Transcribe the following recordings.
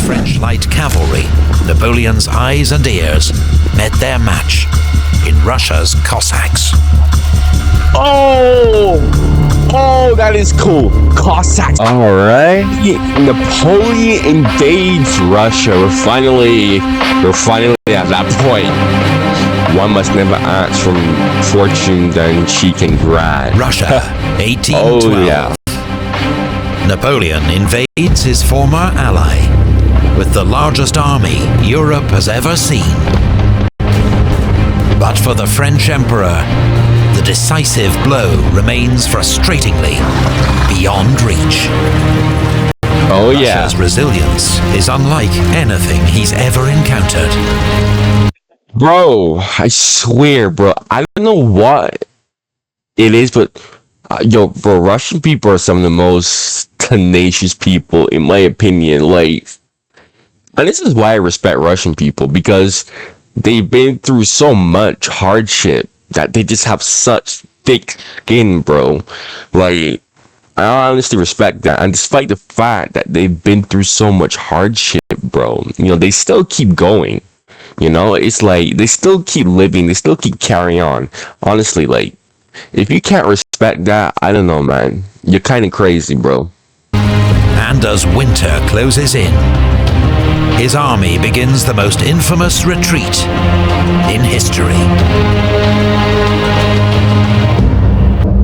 French light cavalry, Napoleon's eyes and ears, met their match in Russia's Cossacks. Oh, that is cool. Cossacks. All right. Napoleon invades Russia. We're finally at that point. One must never ask from fortune than she can grant. Russia, 1812. Oh, yeah. Napoleon invades his former ally with the largest army Europe has ever seen. But for the French Emperor, the decisive blow remains frustratingly beyond reach. Oh, yeah. Russia's resilience is unlike anything he's ever encountered. Bro, I swear, bro, I don't know what it is, but bro, Russian people are some of the most tenacious people, in my opinion. Like, and this is why I respect Russian people, because they've been through so much hardship that they just have such thick skin, bro. Like, I honestly respect that. And despite the fact that they've been through so much hardship, bro, they still keep going. It's like they still keep living, they still keep carrying on. Honestly, like, if you can't respect that, I don't know, man. You're kind of crazy, bro. And as winter closes in, his army begins the most infamous retreat in history.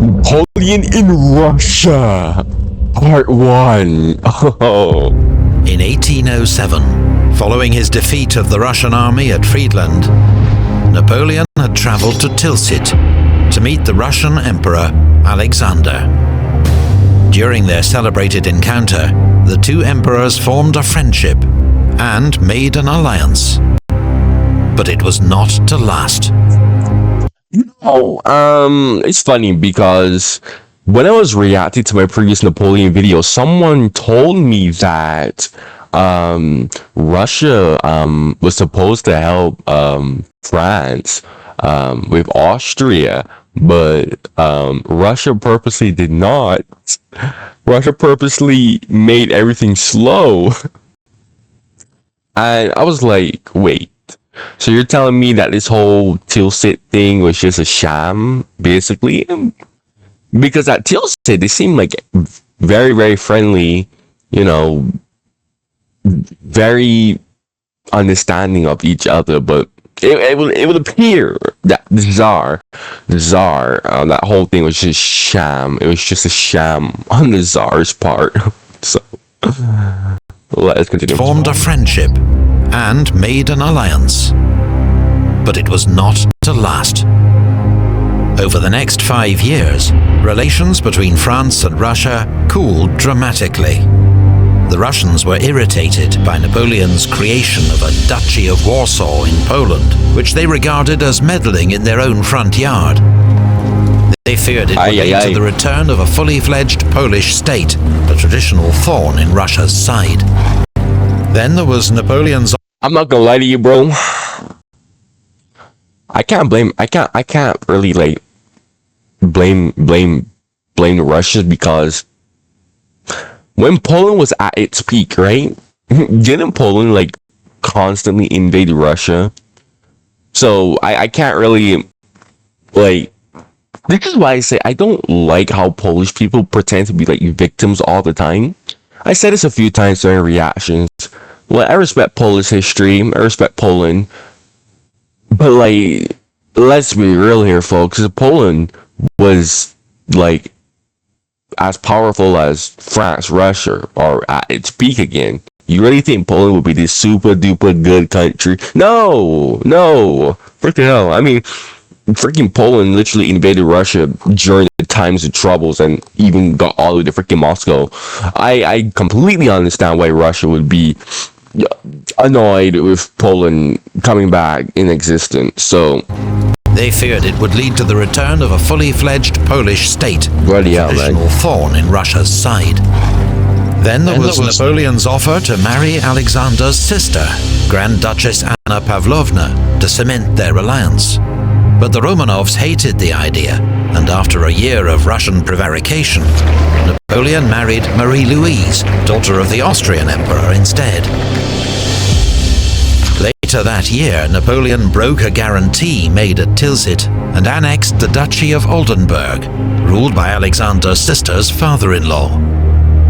Napoleon in Russia, Part 1. Oh. In 1807, following his defeat of the Russian army at Friedland, Napoleon had travelled to Tilsit to meet the Russian Emperor Alexander. During their celebrated encounter, the two emperors formed a friendship and made an alliance. But it was not to last. It's funny because when I was reacting to my previous Napoleon video, someone told me that Russia was supposed to help France with Austria, but Russia purposely did not. Russia purposely made everything slow. And I was like, wait, so you're telling me that this whole Tilsit thing was just a sham, basically? Because at Tilsit, they seemed like very, very friendly, very understanding of each other, but it would appear that the Tsar, that whole thing was just sham. It was just a sham on the Tsar's part. So, let's continue. Formed a friendship and made an alliance. But it was not to last. Over the next 5 years, relations between France and Russia cooled dramatically. The Russians were irritated by Napoleon's creation of a Duchy of Warsaw in Poland, which they regarded as meddling in their own front yard. They feared it would lead to the return of a fully fledged Polish state, a traditional thorn in Russia's side. Then there was Napoleon's... I'm not gonna lie to you, bro. I can't really like blame the Russians, because when Poland was at its peak, right? Didn't Poland like constantly invade Russia? So I can't really like. This is why I say I don't like how Polish people pretend to be like victims all the time. I said this a few times during reactions. Well, I respect Polish history. I respect Poland. But like, let's be real here, folks. Poland was like as powerful as France, Russia, or at its peak again. You really think Poland would be this super duper good country? No, freaking hell. I mean, freaking Poland literally invaded Russia during the times of troubles and even got all the way to freaking Moscow. I completely understand why Russia would be annoyed with Poland coming back in existence. So they feared it would lead to the return of a fully fledged Polish state, a traditional thorn in Russia's side. Then there was Napoleon's offer to marry Alexander's sister, Grand Duchess Anna Pavlovna, to cement their alliance. But the Romanovs hated the idea, and after a year of Russian prevarication, Napoleon married Marie-Louise, daughter of the Austrian emperor, instead. Later that year, Napoleon broke a guarantee made at Tilsit and annexed the Duchy of Oldenburg, ruled by Alexander's sister's father-in-law.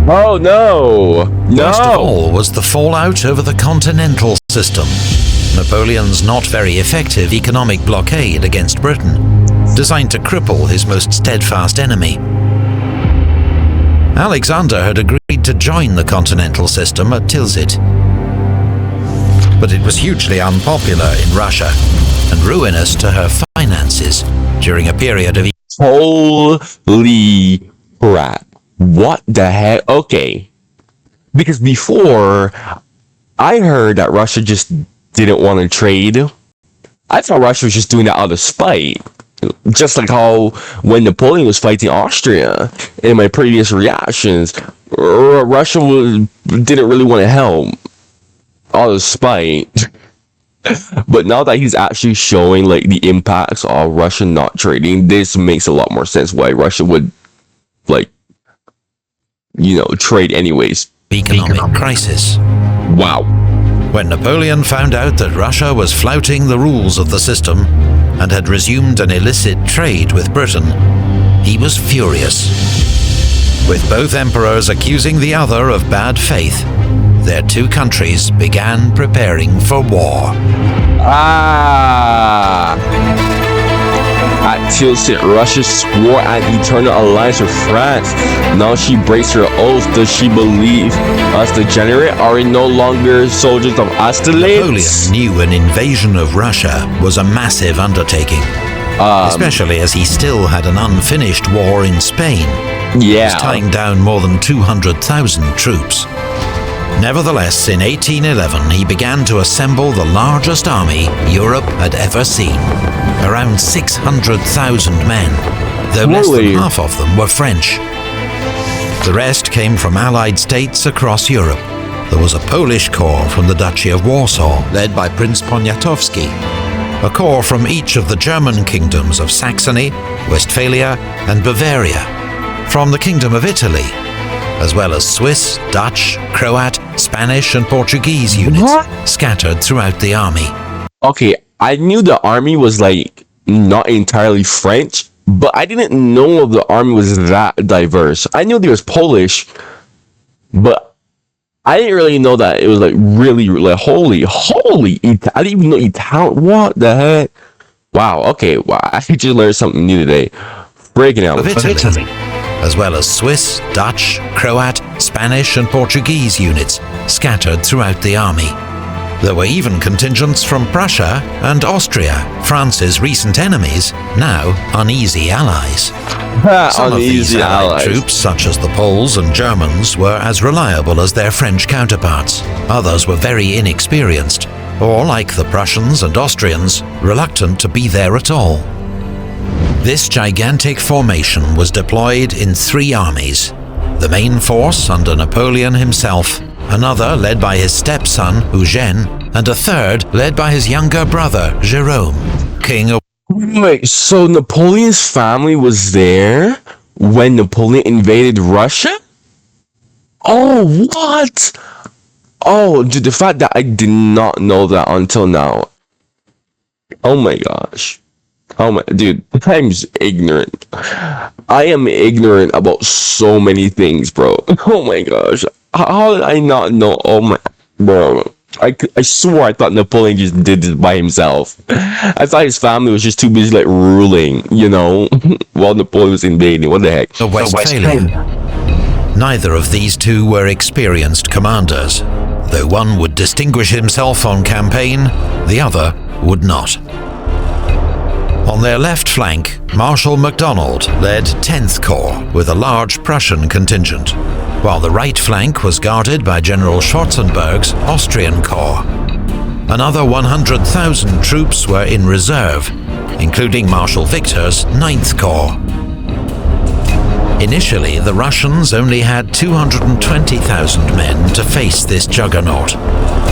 Oh no! Worst of all was the fallout over the Continental System, Napoleon's not very effective economic blockade against Britain, designed to cripple his most steadfast enemy. Alexander had agreed to join the Continental System at Tilsit, but it was hugely unpopular in Russia and ruinous to her finances during a period of... Holy crap. What the heck? Okay. Because before, I heard that Russia just didn't want to trade. I thought Russia was just doing that out of spite. Just like how when Napoleon was fighting Austria, in my previous reactions, Russia didn't really want to help. Out of spite. But now that he's actually showing like the impacts of Russia not trading, this makes a lot more sense why Russia would, like, you know, trade anyways. Economic crisis. Wow. When Napoleon found out that Russia was flouting the rules of the system and had resumed an illicit trade with Britain, he was furious. With both emperors accusing the other of bad faith, their two countries began preparing for war. At Tilsit, Russia swore an eternal alliance with France. Now she breaks her oath. Does she believe us degenerate are no longer soldiers of Austerlitz? Napoleon knew an invasion of Russia was a massive undertaking, especially as he still had an unfinished war in Spain. Yeah. He was tying down more than 200,000 troops. Nevertheless, in 1811, he began to assemble the largest army Europe had ever seen, around 600,000 men, though less than half of them were French. The rest came from allied states across Europe. There was a Polish corps from the Duchy of Warsaw, led by Prince Poniatowski, a corps from each of the German kingdoms of Saxony, Westphalia, and Bavaria, from the Kingdom of Italy, as well as Swiss, Dutch, Croat, Spanish, and Portuguese units scattered throughout the army. Okay, I knew the army was like not entirely French, but I didn't know the army was that diverse. I knew there was Polish, but I didn't really know that it was like really like holy. I didn't even know Italian. What the heck? Wow. Okay. Wow. I just learned something new today. Breaking out of Italy, as well as Swiss, Dutch, Croat, Spanish, and Portuguese units scattered throughout the army. There were even contingents from Prussia and Austria, France's recent enemies, now uneasy allies. Some of these allied troops, such as the Poles and Germans, were as reliable as their French counterparts. Others were very inexperienced, or, like the Prussians and Austrians, reluctant to be there at all. This gigantic formation was deployed in 3 armies: the main force under Napoleon himself, another led by his stepson Eugene, and a third led by his younger brother Jerome, king of... Wait, so Napoleon's family was there when Napoleon invaded Russia? Oh, what? Oh, dude, the fact that I did not know that until now. Oh my gosh. Oh my, dude, I'm just ignorant. I am ignorant about so many things, bro. Oh my gosh. How did I not know? Oh my, bro. I swore I thought Napoleon just did this by himself. I thought his family was just too busy, like, ruling, you know, while Napoleon was invading. What the heck? The Westphalia. Neither of these two were experienced commanders. Though one would distinguish himself on campaign, the other would not. On their left flank, Marshal MacDonald led 10th Corps with a large Prussian contingent, while the right flank was guarded by General Schwarzenberg's Austrian Corps. Another 100,000 troops were in reserve, including Marshal Victor's 9th Corps. Initially, the Russians only had 220,000 men to face this juggernaut,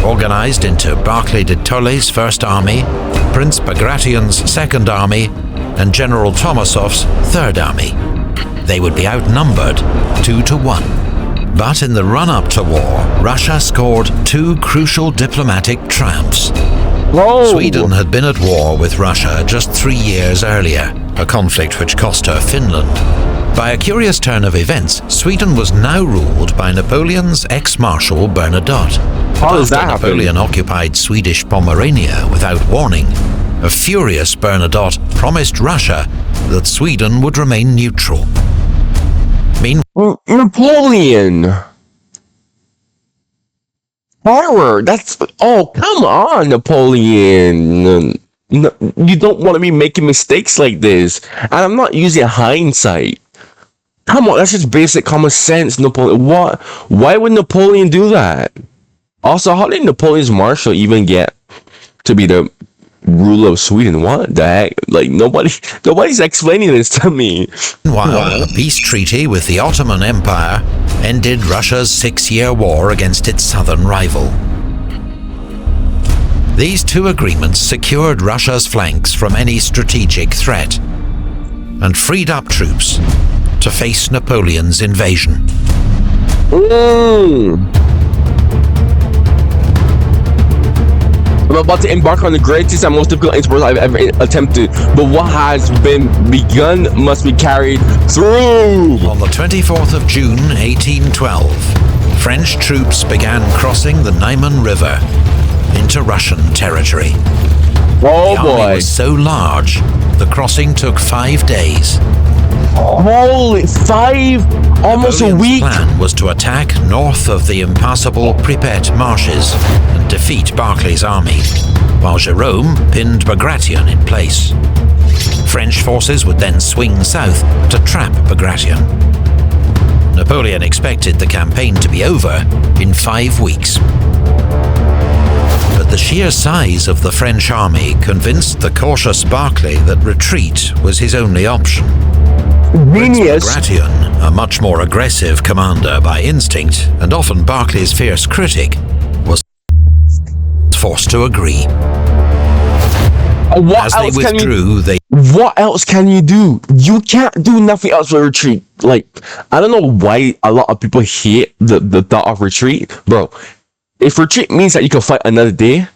organized into Barclay de Tolly's First Army, Prince Bagration's Second Army, and General Tomasov's Third Army. They would be outnumbered 2-1. But in the run-up to war, Russia scored 2 crucial diplomatic triumphs. Oh. Sweden had been at war with Russia just 3 years earlier, a conflict which cost her Finland. By a curious turn of events, Sweden was now ruled by Napoleon's ex-marshal Bernadotte. How does that After happen? Napoleon occupied Swedish Pomerania without warning, a furious Bernadotte promised Russia that Sweden would remain neutral. Napoleon. Horror. That's. Oh, come on, Napoleon. No, you don't want to be making mistakes like this. And I'm not using hindsight. Come on, that's just basic common sense, Napoleon. What? Why would Napoleon do that? Also, how did Napoleon's marshal even get to be the ruler of Sweden? What the heck? Like, nobody's explaining this to me. Meanwhile, a peace treaty with the Ottoman Empire ended Russia's 6-year war against its southern rival. These two agreements secured Russia's flanks from any strategic threat and freed up troops to face Napoleon's invasion. I'm about to embark on the greatest and most difficult exploit I've ever attempted, but what has been begun must be carried through. On the 24th of June 1812, French troops began crossing the Niemen River into Russian territory. Oh The army boy. was so large, the crossing took 5 days. Holy, almost a Napoleon's week. plan was to attack north of the impassable Pripet marshes and defeat Barclay's army, while Jerome pinned Bagration in place. French forces would then swing south to trap Bagration. Napoleon expected the campaign to be over in 5 weeks. But the sheer size of the French army convinced the cautious Barclay that retreat was his only option. Genius. Bagration, a much more aggressive commander by instinct and often Barclay's fierce critic, was forced to agree. What As they else can withdrew, they What else can you do? You can't do nothing else but retreat. Like, I don't know why a lot of people hate the thought of retreat. Bro, if retreat means that you can fight another day,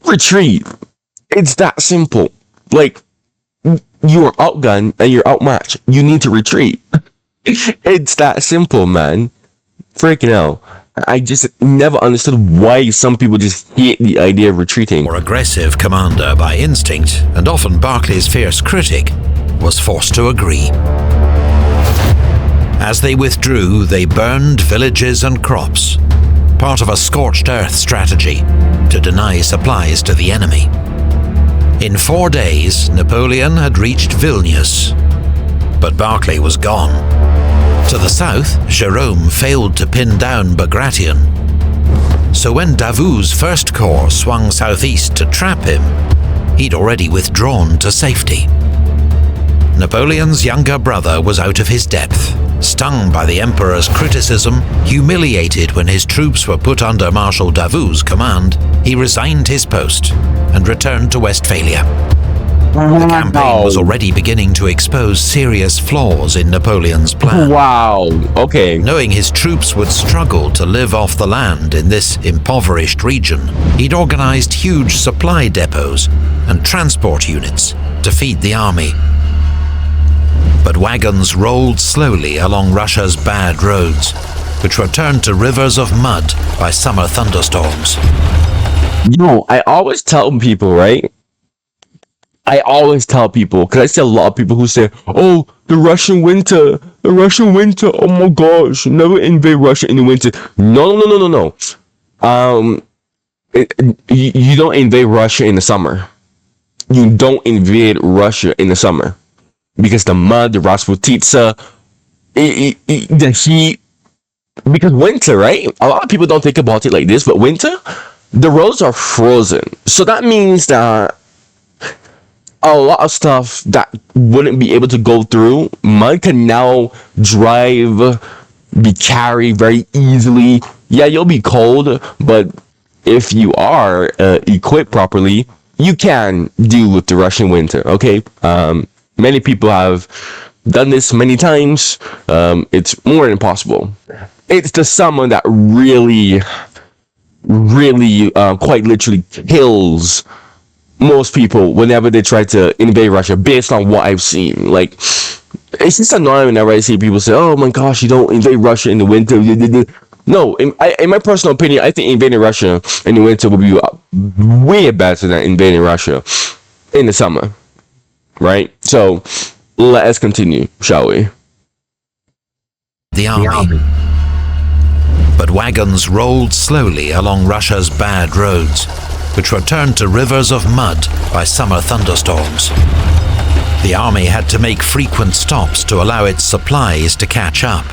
retreat. It's that simple. Like, you are outgunned and you're outmatched. You need to retreat. It's that simple, man. Freaking hell. I just never understood why some people just hate the idea of retreating. more aggressive commander by instinct and often Barclay's fierce critic was forced to agree. As they withdrew, they burned villages and crops, part of a scorched-earth strategy to deny supplies to the enemy. In 4 days, Napoleon had reached Vilnius, but Barclay was gone. To the south, Jerome failed to pin down Bagration. So when Davout's First Corps swung southeast to trap him, he'd already withdrawn to safety. Napoleon's younger brother was out of his depth, stung by the Emperor's criticism, humiliated when his troops were put under Marshal Davout's command. He resigned his post and returned to Westphalia. The campaign was already beginning to expose serious flaws in Napoleon's plan. Wow. Okay. Knowing his troops would struggle to live off the land in this impoverished region, he'd organized huge supply depots and transport units to feed the army. But wagons rolled slowly along Russia's bad roads, which were turned to rivers of mud by summer thunderstorms. I always tell people, right? Because I see a lot of people who say, oh, the Russian winter, oh my gosh, never invade Russia in the winter. No. You don't invade Russia in the summer. You don't invade Russia in the summer. Because the mud, the Rasputitsa, the heat. Because winter, right? A lot of people don't think about it like this, but winter, the roads are frozen. So that means that a lot of stuff that wouldn't be able to go through, mud can now drive, be carried very easily. Yeah, you'll be cold, but if you are equipped properly, you can deal with the Russian winter, okay? Many people have done this many times. It's more than possible. It's the summer that really really quite literally kills most people whenever they try to invade Russia, based on what I've seen. Like, it's just annoying whenever I see people say, "Oh my gosh, you don't invade Russia in the winter." No, in my personal opinion, I think invading Russia in the winter would be way better than invading Russia in the summer, right? So let us continue, shall we? The army. But wagons rolled slowly along Russia's bad roads, which were turned to rivers of mud by summer thunderstorms. The army had to make frequent stops to allow its supplies to catch up.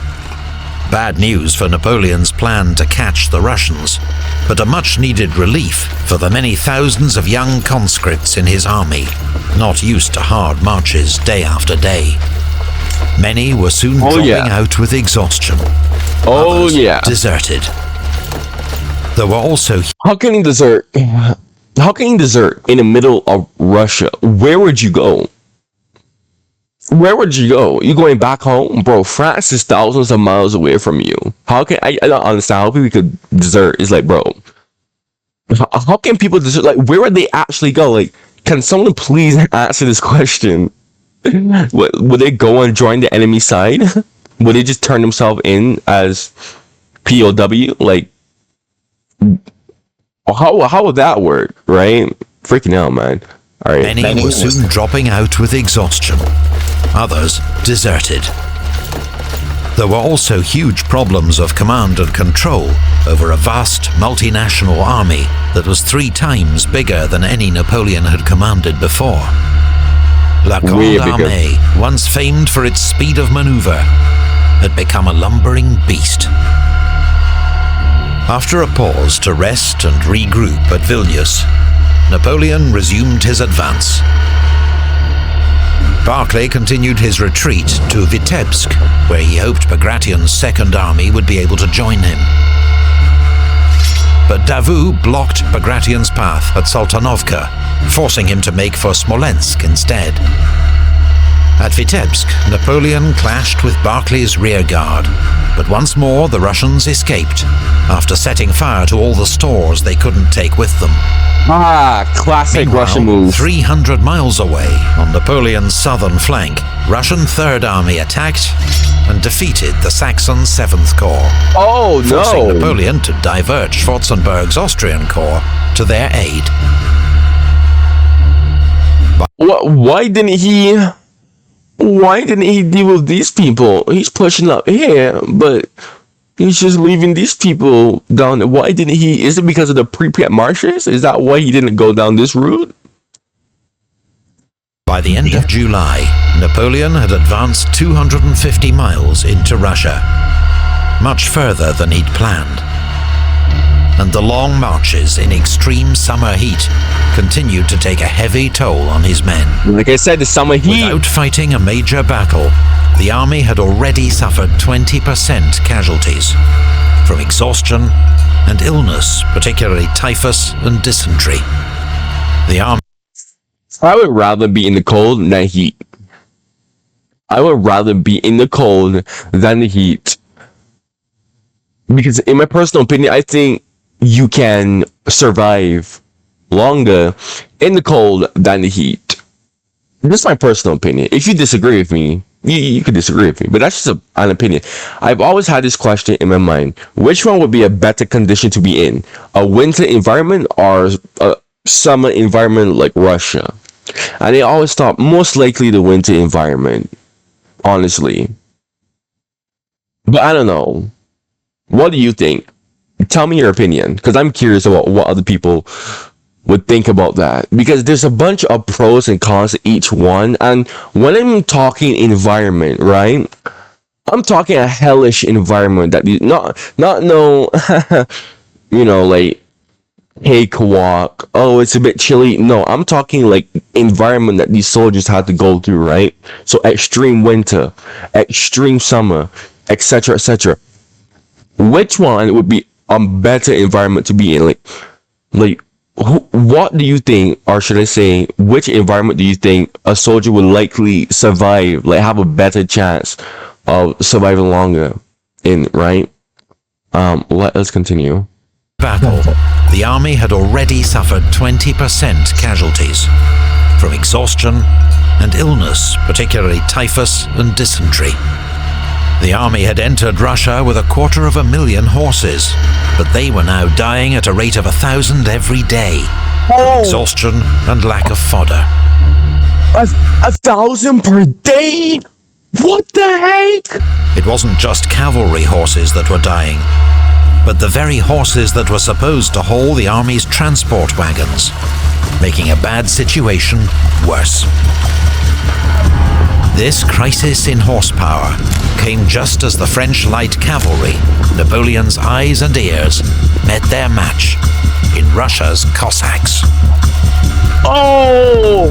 Bad news for Napoleon's plan to catch the Russians, but a much-needed relief for the many thousands of young conscripts in his army, not used to hard marches day after day. Many were soon dropping out with exhaustion. Others deserted. There were also... How can you desert? How can you desert in the middle of Russia? Where would you go? Where would you go? You going back home? Bro, France is thousands of miles away from you. How can... I don't understand how people could desert. It's like, bro, how can people desert? Like, where would they actually go? Like, can someone please answer this question? Would they go and join the enemy side? Would they just turn themselves in as POW? Like, how would that work, right? Freaking hell, man. All right. Many were soon dropping out with exhaustion. Others deserted. There were also huge problems of command and control over a vast multinational army that was 3 times bigger than any Napoleon had commanded before. La Grande Armée, once famed for its speed of maneuver, had become a lumbering beast. After a pause to rest and regroup at Vilnius, Napoleon resumed his advance. Barclay continued his retreat to Vitebsk, where he hoped Bagration's Second Army would be able to join him. But Davout blocked Bagration's path at Sultanovka, forcing him to make for Smolensk instead. At Vitebsk, Napoleon clashed with Barclay's rearguard, but once more the Russians escaped, after setting fire to all the stores they couldn't take with them. Classic Russian move. 300 miles away, on Napoleon's southern flank, Russian Third Army attacked and defeated the Saxon 7th Corps. Oh no! Forcing Napoleon to divert Schwarzenberg's Austrian Corps to their aid. Why didn't he deal with these people? He's pushing up here, but he's just leaving these people down there. Why didn't he? Is it because of the Pripyat marshes? Is that why he didn't go down this route? By the end of July, Napoleon had advanced 250 miles into Russia, much further than he'd planned. And the long marches in extreme summer heat continued to take a heavy toll on his men. Like I said, the summer heat. Without fighting a major battle, the army had already suffered 20% casualties from exhaustion and illness, particularly typhus and dysentery. The army... I would rather be in the cold than heat. I would rather be in the cold than the heat. Because in my personal opinion, I think you can survive longer in the cold than the heat. This is my personal opinion. If you disagree with me, you can disagree with me, but that's just an opinion. I've always had this question in my mind: which one would be a better condition to be in, a winter environment or a summer environment like Russia? And I always thought most likely the winter environment, honestly. But I don't know. What do you think? Tell me your opinion, because I'm curious about what other people would think about that, because there's a bunch of pros and cons to each one. And when I'm talking environment, right, I'm talking a hellish environment that not no you know, like cakewalk, oh it's a bit chilly. No, I'm talking like environment that these soldiers had to go through, right? So extreme winter, extreme summer, etc, etc. Which one would be a better environment to be in? What do you think, or should I say, which environment do you think a soldier would likely survive, like have a better chance of surviving longer in, right? Let us continue. battle, the army had already suffered 20% casualties from exhaustion and illness, particularly typhus and dysentery. The army had entered Russia with 250,000 horses, but they were now dying at a rate of 1,000 every day from exhaustion and lack of fodder. 1,000 per day? What the heck? It wasn't just cavalry horses that were dying, but the very horses that were supposed to haul the army's transport wagons, making a bad situation worse. This crisis in horsepower came just as the French light cavalry, Napoleon's eyes and ears, met their match in Russia's Cossacks. Oh,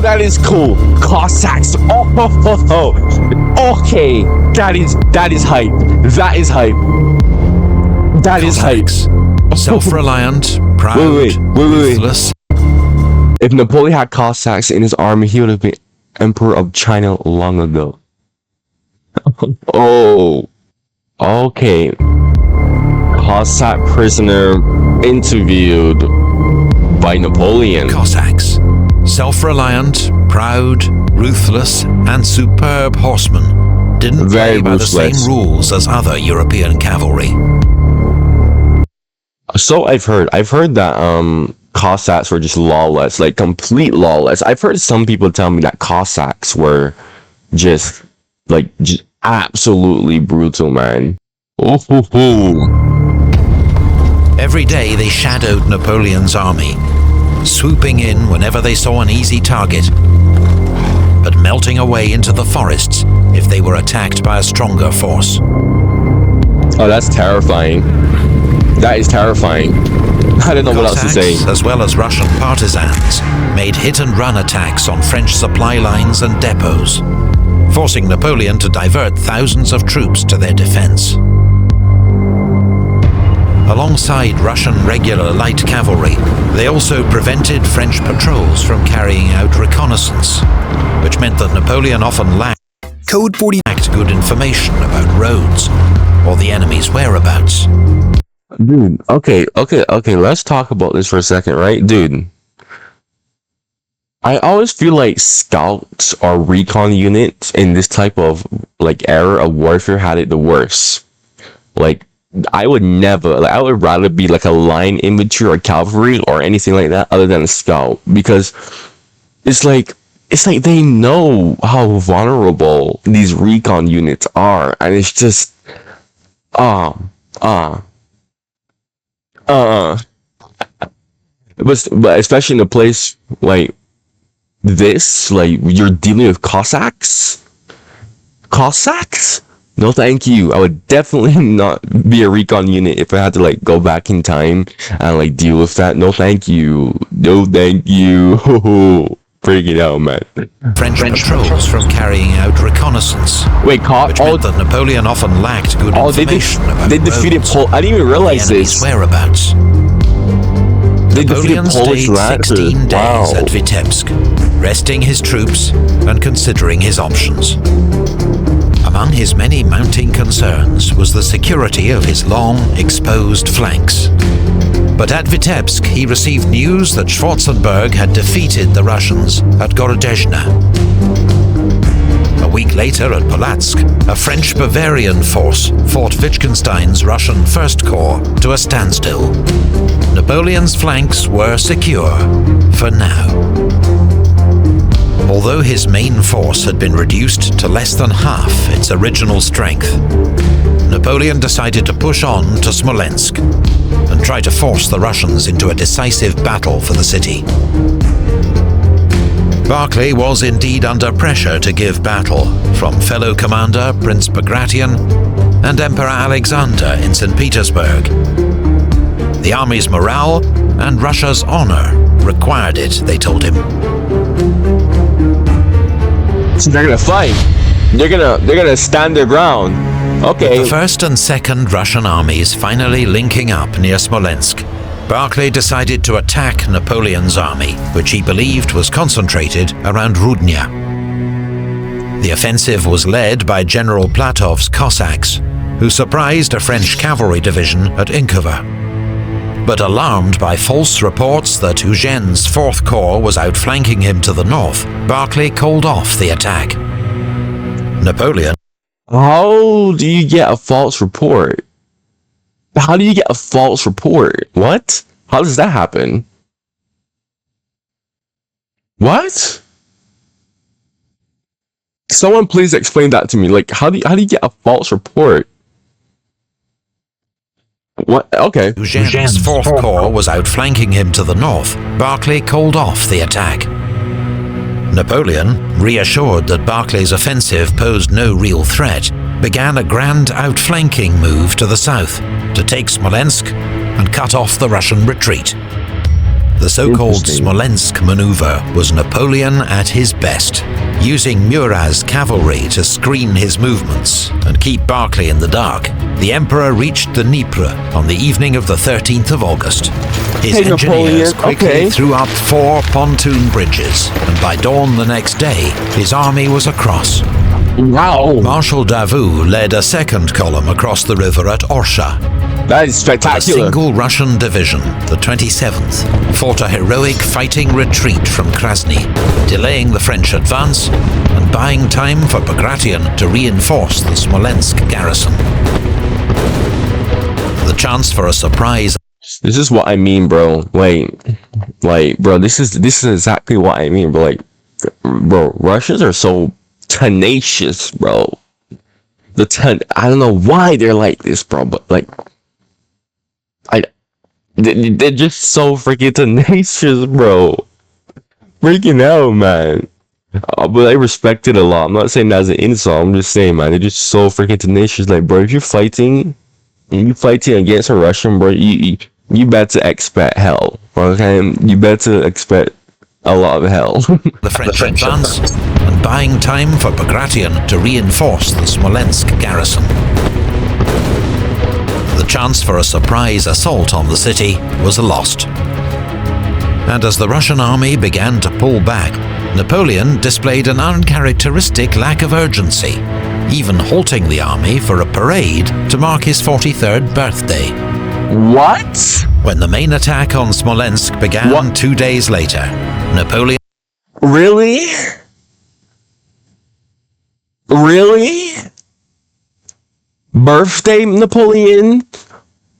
that is cool. Cossacks. Okay, that is hype. That is hype. That is hype. Self-reliant, proud, wait. ruthless. If Napoleon had Cossacks in his army, he would have been Emperor of China long ago. Oh, okay. Cossack prisoner interviewed by Napoleon. Cossacks. Self-reliant, proud, ruthless, and superb horsemen didn't play by the same rules as other European cavalry. So I've heard that Cossacks were just lawless, like complete lawless. I've heard some people tell me that Cossacks were just absolutely brutal, man. Every day they shadowed Napoleon's army, swooping in whenever they saw an easy target, but melting away into the forests if they were attacked by a stronger force. Oh, that's terrifying. That is terrifying. I don't know what else to say. As well as Russian partisans, made hit-and-run attacks on French supply lines and depots, forcing Napoleon to divert thousands of troops to their defense. Alongside Russian regular light cavalry, they also prevented French patrols from carrying out reconnaissance, which meant that Napoleon often lacked good information about roads or the enemy's whereabouts. Dude, okay, let's talk about this for a second, right? Dude, I always feel like scouts or recon units in this type of era of warfare had it the worst. I would rather be like a line infantry or cavalry or anything like that other than a scout, because it's like they know how vulnerable these recon units are, and it's just but especially in a place like this, you're dealing with Cossacks. No, thank you. I would definitely not be a recon unit if I had to go back in time and deal with that. No, thank you. Freak it out, man. French patrols from carrying out reconnaissance. Wait, which meant that Napoleon often lacked good information about they defeated I didn't even realize this. Whereabouts. They Napoleon stayed 16 days at Vitebsk, resting his troops and considering his options. Among his many mounting concerns was the security of his long, exposed flanks. But at Vitebsk, he received news that Schwarzenberg had defeated the Russians at Gorodezhna. A week later at Polotsk, a French Bavarian force fought Wittgenstein's Russian First Corps to a standstill. Napoleon's flanks were secure for now. Although his main force had been reduced to less than half its original strength, Napoleon decided to push on to Smolensk and try to force the Russians into a decisive battle for the city. Barclay was indeed under pressure to give battle from fellow commander Prince Bagration and Emperor Alexander in St. Petersburg. The army's morale and Russia's honor required it, they told him. So they're gonna fight. They're gonna stand their ground. Okay. With the first and second Russian armies finally linking up near Smolensk, Barclay decided to attack Napoleon's army, which he believed was concentrated around Rudnya. The offensive was led by General Platov's Cossacks, who surprised a French cavalry division at Inkova. But alarmed by false reports that Eugene's 4th Corps was outflanking him to the north, Barclay called off the attack. Napoleon... How do you get a false report? How do you get a false report? What? How does that happen? What? Someone please explain that to me. Like, how do you get a false report? What? Okay. Eugene's 4th Corps was outflanking him to the north. Barclay called off the attack. Napoleon, reassured that Barclay's offensive posed no real threat, began a grand outflanking move to the south to take Smolensk and cut off the Russian retreat. The so-called Smolensk maneuver was Napoleon at his best, using Murat's cavalry to screen his movements and keep Barclay in the dark. The Emperor reached the Dnieper on the evening of the 13th of August. His engineers quickly threw up 4 pontoon bridges, and by dawn the next day, his army was across. Wow. Marshal Davout led a 2nd column across the river at Orsha. That is spectacular. A single Russian division, the 27th, fought a heroic fighting retreat from Krasny, delaying the French advance and buying time for Bagration to reinforce the Smolensk garrison. The chance for a surprise... This is what I mean, bro. Like, bro, this is exactly what I mean, bro. Like, bro, Russians are so tenacious, bro. I don't know why they're like this, bro, but like, they're just so freaking tenacious, bro. Freaking out, man. But I respect it a lot. I'm not saying that as an insult. I'm just saying, man, they're just so freaking tenacious. Like, bro, if you're fighting against a Russian, bro, you better expect hell. Okay, you better expect a lot of hell. The French advance and buying time for Bagration to reinforce the Smolensk garrison. The chance for a surprise assault on the city was lost. And as the Russian army began to pull back, Napoleon displayed an uncharacteristic lack of urgency, even halting the army for a parade to mark his 43rd birthday. What? When the main attack on Smolensk began 2 days later, Napoleon... Really? Really? Birthday, Napoleon?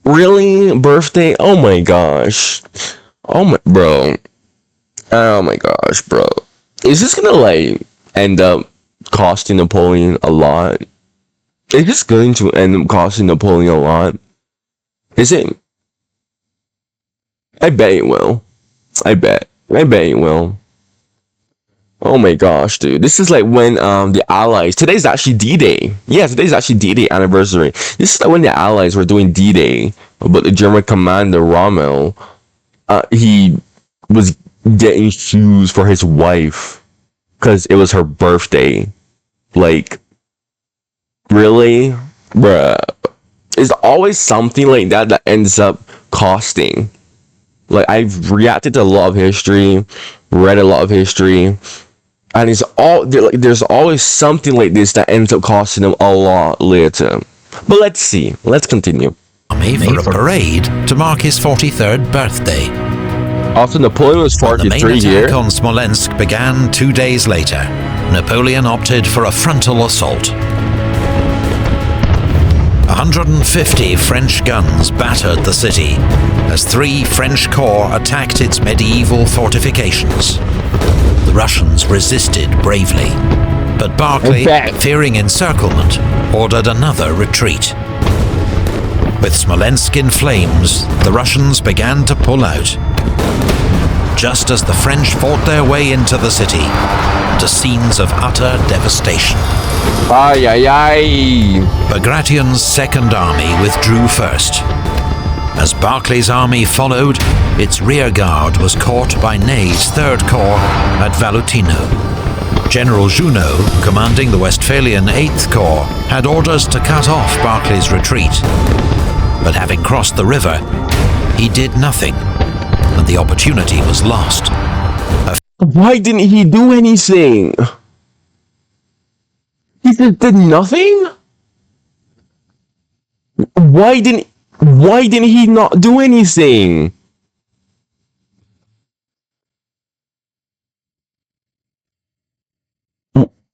Really? Birthday? Oh my gosh. Oh my, bro. Oh my gosh, bro. Is this gonna, like, end up costing Napoleon a lot? Is this going to end up costing Napoleon a lot? Is it? I bet it will. I bet it will. Oh my gosh, dude. This is like when the Allies... Today's actually D-Day. Yeah, today's actually D-Day anniversary. This is like when the Allies were doing D-Day. But the German commander, Rommel, he was getting shoes for his wife because it was her birthday. Like, really? Bruh. It's always something like that that ends up costing. Like, I've reacted to a lot of history, read a lot of history, and there's always something like this that ends up costing them a lot later. But let's see. Let's continue. For a parade to mark his 43rd birthday. After Napoleon was 43 here, the main years. attack on Smolensk began 2 days later. Napoleon opted for a frontal assault. 150 French guns battered the city as 3 French corps attacked its medieval fortifications. The Russians resisted bravely, but Barclay, fearing encirclement, ordered another retreat. With Smolensk in flames, the Russians began to pull out. Just as the French fought their way into the city, to scenes of utter devastation. Ay, ay, ay. Bagration's Second Army withdrew first. As Barclay's army followed, its rear guard was caught by Ney's Third Corps at Valutino. General Junot, commanding the Westphalian 8th Corps, had orders to cut off Barclay's retreat. But having crossed the river, he did nothing, and the opportunity was lost. Why didn't he do anything? He just did nothing? Why didn't... Why didn't he not do anything?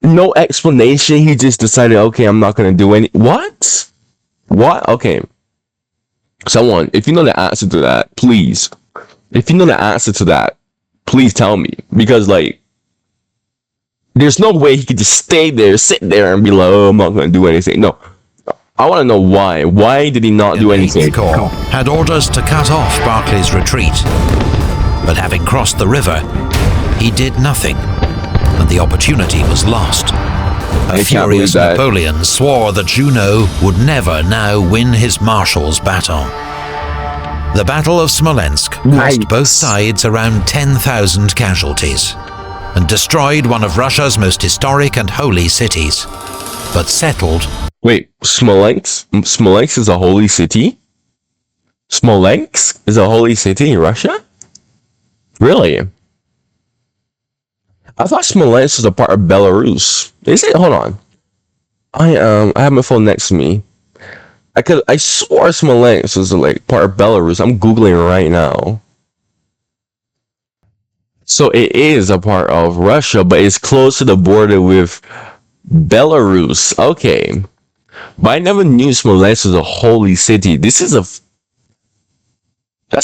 No explanation. He just decided, okay, I'm not gonna do any. What? What? Okay. Someone, if you know the answer to that, please. If you know the answer to that, please tell me. Because, like, there's no way he could just stay there, sit there, and be like, oh, I'm not gonna do anything. No. I want to know why. Why did he not do anything? The Corps had orders to cut off Barclay's retreat. But having crossed the river, he did nothing, and the opportunity was lost. A furious Napoleon swore that Junot would never now win his marshal's baton. The Battle of Smolensk cost both sides around 10,000 casualties and destroyed one of Russia's most historic and holy cities, but settled. Wait, Smolensk? Smolensk is a holy city? Smolensk is a holy city in Russia? Really? I thought Smolensk was a part of Belarus. Is it? Hold on. I have my phone next to me. I swore Smolensk was like part of Belarus. I'm googling right now. So it is a part of Russia, but it's close to the border with Belarus. Okay. But I never knew Smolensk was a holy city. That's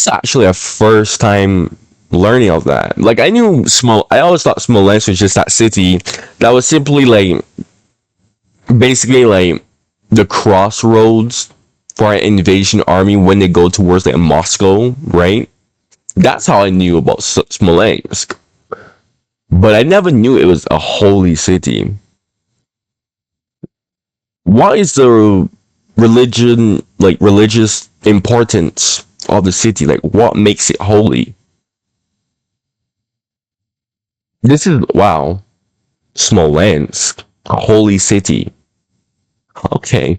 actually a first time learning of that. Like, I always thought Smolensk was just that city that was simply like basically like the crossroads for an invasion army when they go towards like Moscow, right? That's how I knew about Smolensk. But I never knew it was a holy city. What is the religious importance of the city? Like, what makes it holy? Wow. Smolensk, a holy city. Okay.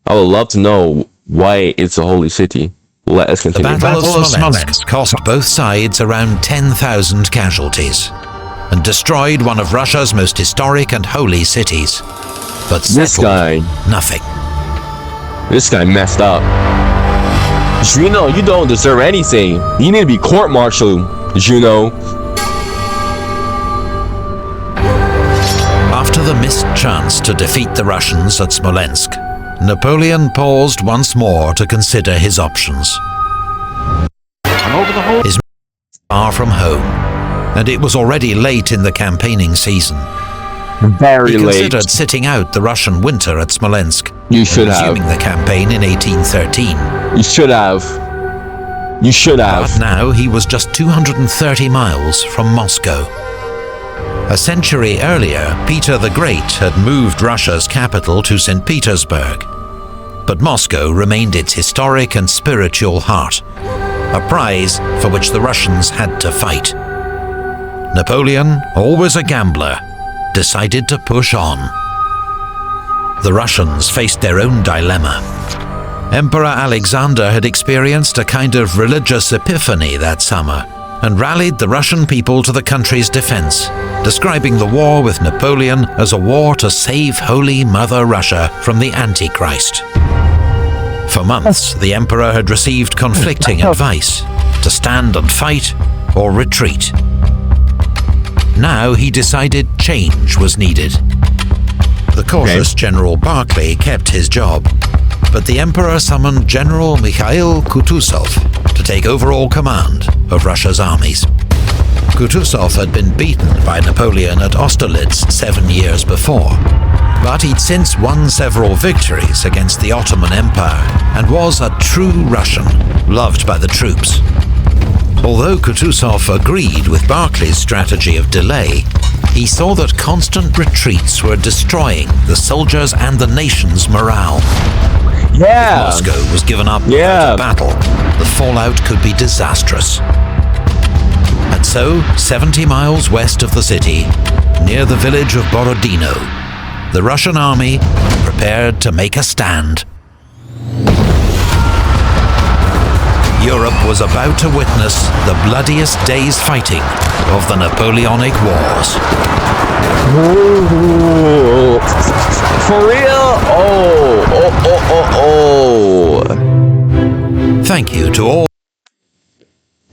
I would love to know why it's a holy city. Let us continue. The Battle of Smolensk cost both sides around 10,000 casualties and destroyed one of Russia's most historic and holy cities. But settled nothing. This guy messed up. Junot, you don't deserve anything. You need to be court-martialed, Junot. After the missed chance to defeat the Russians at Smolensk, Napoleon paused once more to consider his options. His men were far from home, and it was already late in the campaigning season. Very late. He considered sitting out the Russian winter at Smolensk. You should have. Resuming the campaign in 1813. You should have. You should have. But now he was just 230 miles from Moscow. A century earlier, Peter the Great had moved Russia's capital to St. Petersburg. But Moscow remained its historic and spiritual heart, a prize for which the Russians had to fight. Napoleon, always a gambler, decided to push on. The Russians faced their own dilemma. Emperor Alexander had experienced a kind of religious epiphany that summer and rallied the Russian people to the country's defense, describing the war with Napoleon as a war to save Holy Mother Russia from the Antichrist. For months, the emperor had received conflicting advice to stand and fight or retreat. Now he decided change was needed. The cautious General Barclay kept his job, but the emperor summoned General Mikhail Kutuzov to take overall command of Russia's armies. Kutuzov had been beaten by Napoleon at Austerlitz 7 years before, but he'd since won several victories against the Ottoman Empire and was a true Russian, loved by the troops. Although Kutuzov agreed with Barclay's strategy of delay, he saw that constant retreats were destroying the soldiers' and the nation's morale. If Moscow was given up without a battle, the fallout could be disastrous. And so, 70 miles west of the city, near the village of Borodino, the Russian army prepared to make a stand. Europe was about to witness the bloodiest day's fighting of the Napoleonic Wars. Ooh, for real? Oh. Thank you to all.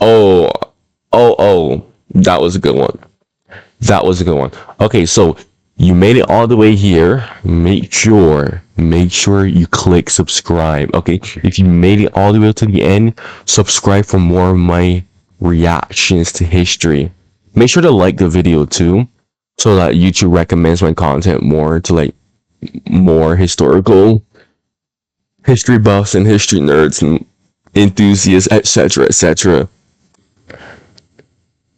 Oh. That was a good one. Okay, so you made it all the way here. Make sure you click subscribe. Okay, if you made it all the way to the end, subscribe for more of my reactions to history. Make sure to like the video too, so that YouTube recommends my content more to like more historical history buffs and history nerds and enthusiasts, etc.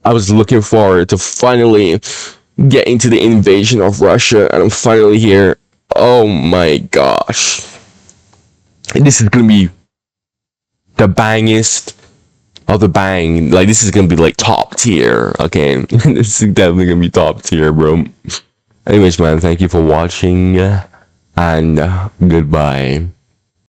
I was looking forward to finally getting to the invasion of Russia, and I'm finally here. Oh my gosh. This is gonna be the bangest of the bang. Like, this is gonna be like top tier, okay? This is definitely gonna be top tier, bro. Anyways, man, thank you for watching, and goodbye.